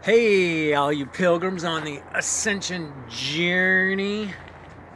Hey, all you pilgrims on the Ascension journey.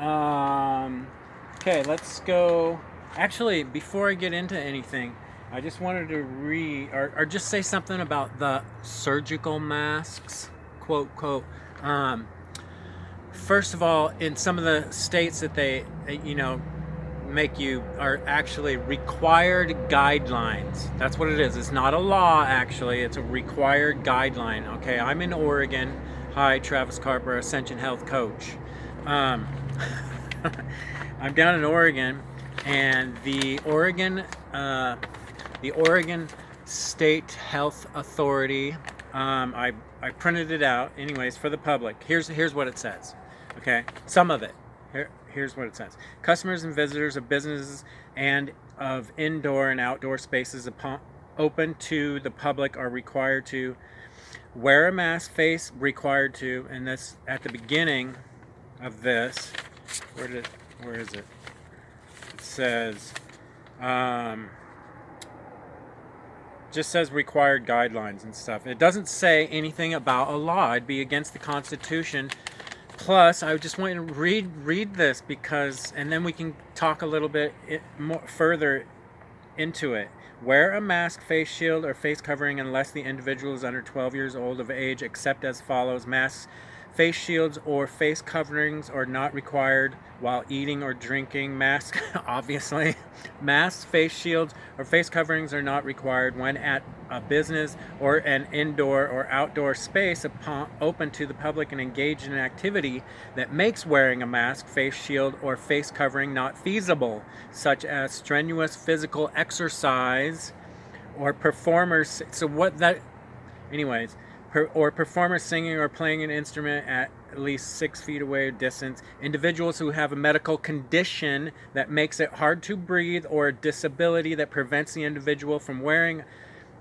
Okay, let's go. Actually, before I get into anything, I just wanted to read or just say something about the surgical masks, quote, quote. Um, First of all, in some of the states that they make you are actually required guidelines. That's what it is. It's not a law, actually. It's a required guideline. Okay, I'm in Oregon. Hi, Travis Carper, Ascension Health Coach. Um, I'm down in Oregon, and the Oregon State Health Authority. I printed it out, anyways, for the public. Here's what it says. Okay, some of it. Here's what it says. Customers and visitors of businesses and of indoor and outdoor spaces open to the public are required to wear a mask, required to, and this at the beginning of this, where is it? It says, just says required guidelines and stuff. It doesn't say anything about a law. It'd be against the Constitution. Plus, I just want you to read this because, and then we can talk a little bit more further into it. Wear a mask, face shield, or face covering unless the individual is under 12 years old of age, except as follows. Masks, face shields, or face coverings are not required while eating or drinking. Masks, obviously. Masks, face shields, or face coverings are not required when at a business or an indoor or outdoor space open to the public and engaged in an activity that makes wearing a mask, face shield, or face covering not feasible, such as strenuous physical exercise or performers. So what that, anyways, or performers singing or playing an instrument at least 6 feet away distance, individuals who have a medical condition that makes it hard to breathe or a disability that prevents the individual from wearing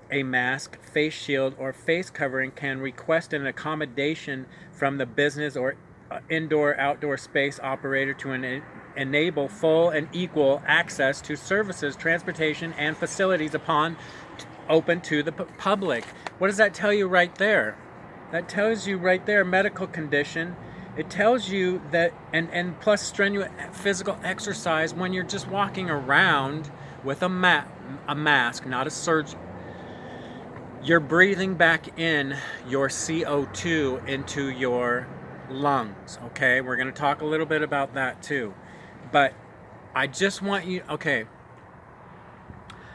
a mask, face shield, or face covering can request an accommodation from the business or indoor-outdoor space operator to enable full and equal access to services, transportation, and facilities open to the public. What does that tell you right there? That tells you right there medical condition. It tells you that, and plus strenuous physical exercise when you're just walking around with a mask, not a surgeon. You're breathing back in your CO2 into your lungs, okay? We're going to talk a little bit about that too. But I just want you, okay,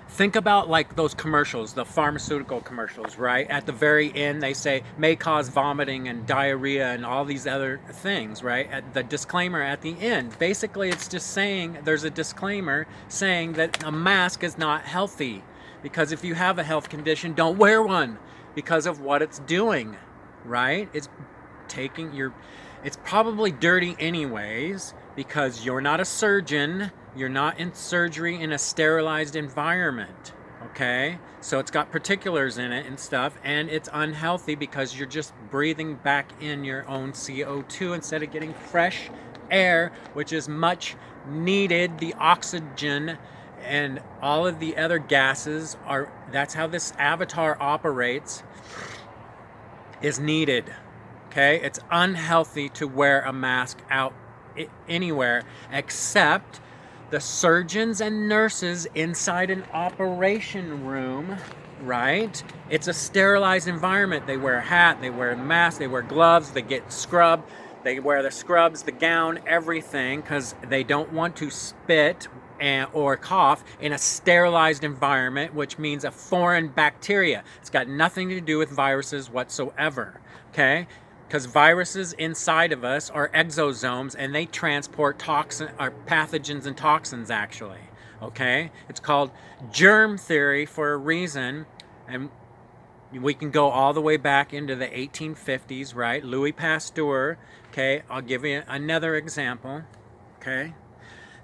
think about like those commercials, the pharmaceutical commercials, right? At the very end, they say may cause vomiting and diarrhea and all these other things, right? At the disclaimer at the end, basically it's just saying, there's a disclaimer saying that a mask is not healthy. Because if you have a health condition, don't wear one because of what it's doing, right? It's probably dirty anyways because you're not a surgeon. You're not in surgery in a sterilized environment, okay? So it's got particulars in it and stuff, and it's unhealthy because you're just breathing back in your own CO2 instead of getting fresh air, which is much needed. The oxygen and all of the other gases that's how this avatar operates, is needed, okay? It's unhealthy to wear a mask out anywhere except the surgeons and nurses inside an operation room, right? It's a sterilized environment. They wear a hat, they wear a mask, they wear gloves, they get scrubbed, they wear the scrubs, the gown, everything, because they don't want to spit or cough in a sterilized environment, which means a foreign bacteria. It's got nothing to do with viruses whatsoever, okay? Because viruses inside of us are exosomes and they transport pathogens and toxins, actually, okay? It's called germ theory for a reason, and we can go all the way back into the 1850s, right? Louis Pasteur, okay? I'll give you another example, okay?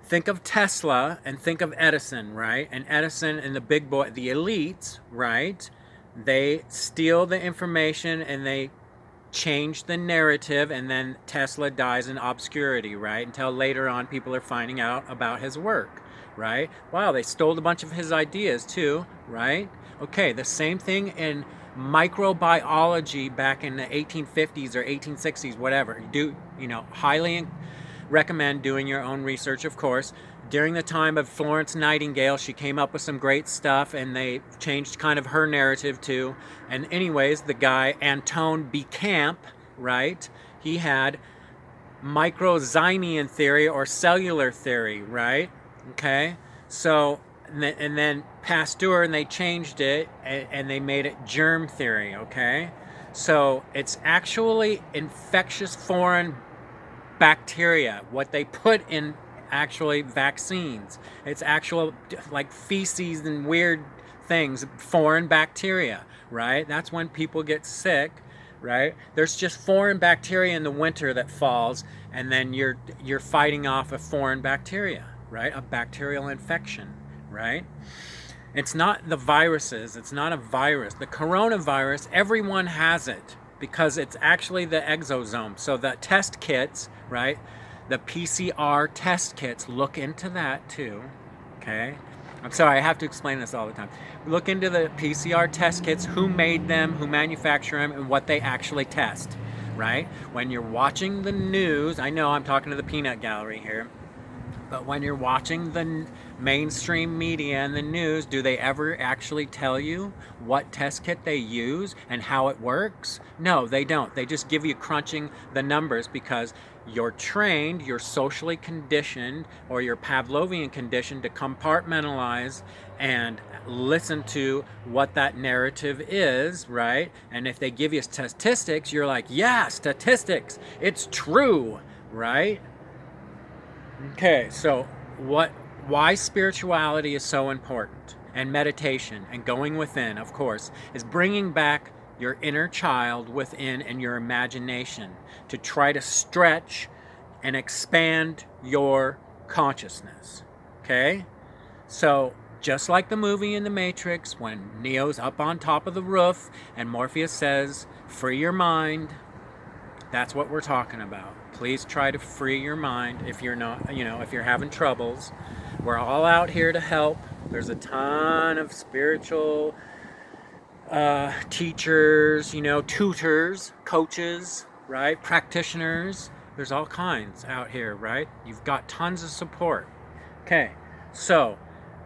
Think of Tesla and think of Edison, right? And Edison and the big boy, the elites, right? They steal the information and they change the narrative, and then Tesla dies in obscurity, right? Until later on people are finding out about his work, right? Wow, they stole a bunch of his ideas too, right? Okay, the same thing in microbiology back in the 1850s or 1860s, whatever. Highly recommend doing your own research, of course. During the time of Florence Nightingale, she came up with some great stuff, and they changed kind of her narrative too. And anyways, the guy Antoine Bechamp, right? He had microzymian theory or cellular theory, right? Okay, so and then Pasteur, and they changed it and they made it germ theory. Okay, so it's actually infectious foreign bacteria, what they put in actually vaccines. It's actual like feces and weird things, foreign bacteria, right? That's when people get sick, right? There's just foreign bacteria in the winter that falls, and then you're fighting off a foreign bacteria, right? A bacterial infection, right? It's not the viruses. It's not a virus. The coronavirus, everyone has it because it's actually the exosome. So the test kits, right? The PCR test kits, look into that too, okay? I'm sorry, I have to explain this all the time. Look into the PCR test kits, who made them, who manufacture them, and what they actually test, right? When you're watching the news, I know I'm talking to the peanut gallery here, but when you're watching the mainstream media and the news, do they ever actually tell you what test kit they use and how it works? No, they don't. They just give you crunching the numbers because you're trained, you're socially conditioned, or you're Pavlovian conditioned to compartmentalize and listen to what that narrative is, right? And if they give you statistics, you're like, yeah, statistics, it's true, right? Okay, so why spirituality is so important, and meditation and going within, of course, is bringing back your inner child within and your imagination to try to stretch and expand your consciousness. Okay? So, just like the movie in The Matrix, when Neo's up on top of the roof and Morpheus says, free your mind, that's what we're talking about. Please try to free your mind if you're not, if you're having troubles. We're all out here to help. There's a ton of spiritual teachers, tutors, coaches, right? Practitioners. There's all kinds out here, right? You've got tons of support. Okay, so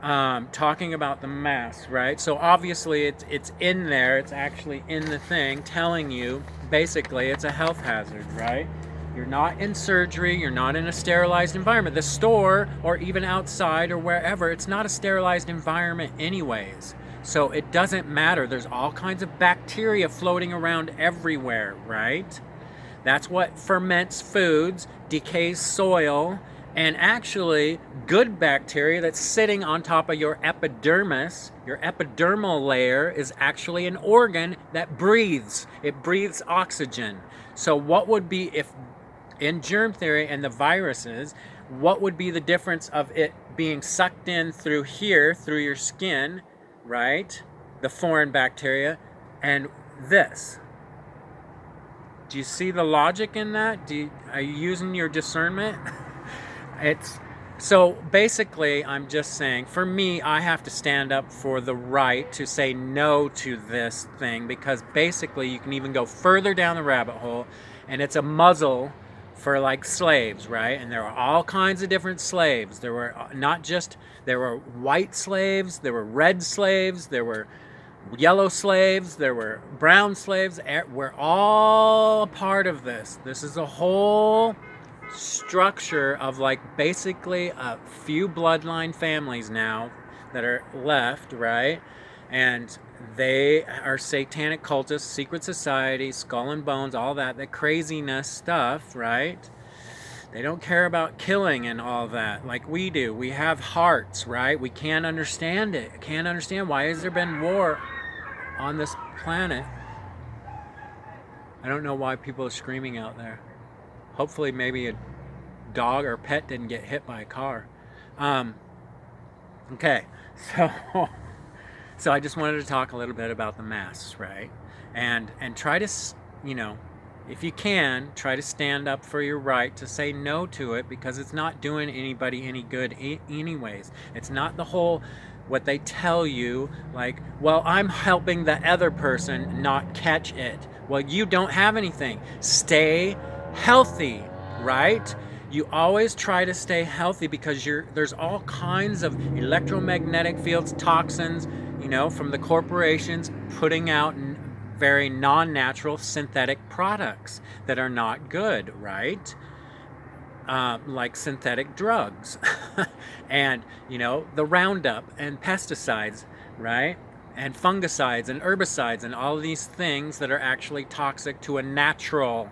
talking about the mass, right? So obviously it's in there. It's actually in the thing telling you, basically, it's a health hazard, right? You're not in surgery. You're not in a sterilized environment. The store, or even outside or wherever, it's not a sterilized environment anyways. So it doesn't matter. There's all kinds of bacteria floating around everywhere, right? That's what ferments foods, decays soil, and actually good bacteria that's sitting on top of your epidermis. Your epidermal layer is actually an organ that breathes. It breathes oxygen. So what would be, if in germ theory and the viruses, what would be the difference of it being sucked in through here, through your skin, right? The foreign bacteria, and this. Do you see the logic in that? Are you using your discernment? So basically, I'm just saying, for me, I have to stand up for the right to say no to this thing, because basically you can even go further down the rabbit hole, and it's a muzzle for like slaves, right? And there were all kinds of different slaves. There were there were white slaves, there were red slaves, there were yellow slaves, there were brown slaves. We're all a part of this. This is a whole structure of like basically a few bloodline families now that are left, right? And they are satanic cultists, secret society, skull and bones, all that, the craziness stuff, right? They don't care about killing and all that like we do. We have hearts, right? We can't understand it. Can't understand why has there been war on this planet. I don't know why people are screaming out there. Hopefully maybe a dog or pet didn't get hit by a car. Okay, so I just wanted to talk a little bit about the masks, right? And try to, if you can, try to stand up for your right to say no to it, because it's not doing anybody any good anyways. It's not the whole what they tell you, like, well, I'm helping the other person not catch it. Well, you don't have anything. Stay healthy, right? You always try to stay healthy because there's all kinds of electromagnetic fields, toxins, from the corporations putting out very non-natural synthetic products that are not good, right? Like synthetic drugs and the Roundup and pesticides, right? And fungicides and herbicides and all of these things that are actually toxic to a natural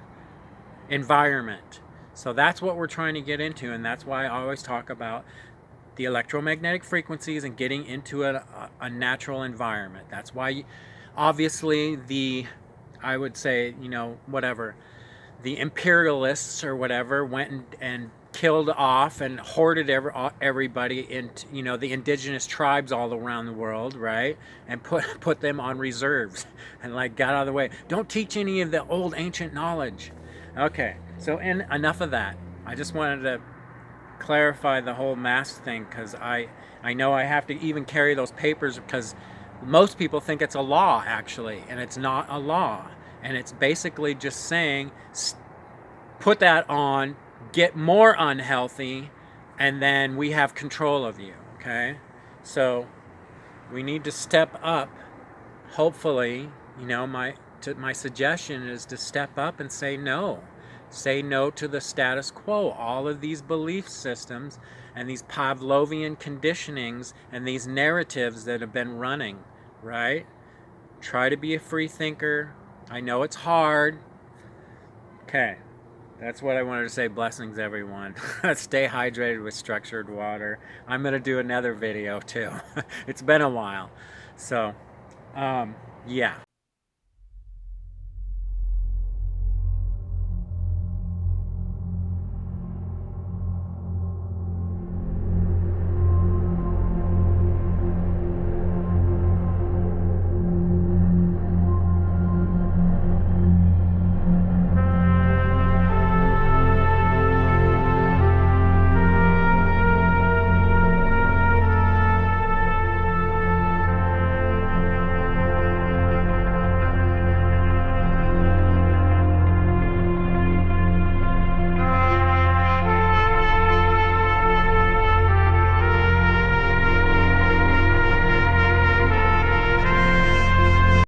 environment. So that's what we're trying to get into, and that's why I always talk about the electromagnetic frequencies and getting into a natural environment. That's why obviously I would say, whatever, the imperialists or whatever went and killed off and hoarded everybody into, the indigenous tribes all around the world, right? And put them on reserves and like got out of the way. Don't teach any of the old ancient knowledge. Okay, so enough of that. I just wanted to clarify the whole mask thing, because I know I have to even carry those papers because most people think it's a law, actually, and it's not a law. And it's basically just saying, put that on, get more unhealthy, and then we have control of you, okay? So we need to step up. Hopefully, my suggestion is to step up and say no. Say no to the status quo. All of these belief systems and these Pavlovian conditionings and these narratives that have been running, right? Try to be a free thinker. I know it's hard. Okay, that's what I wanted to say. Blessings, everyone. Stay hydrated with structured water. I'm going to do another video too. It's been a while. So, yeah.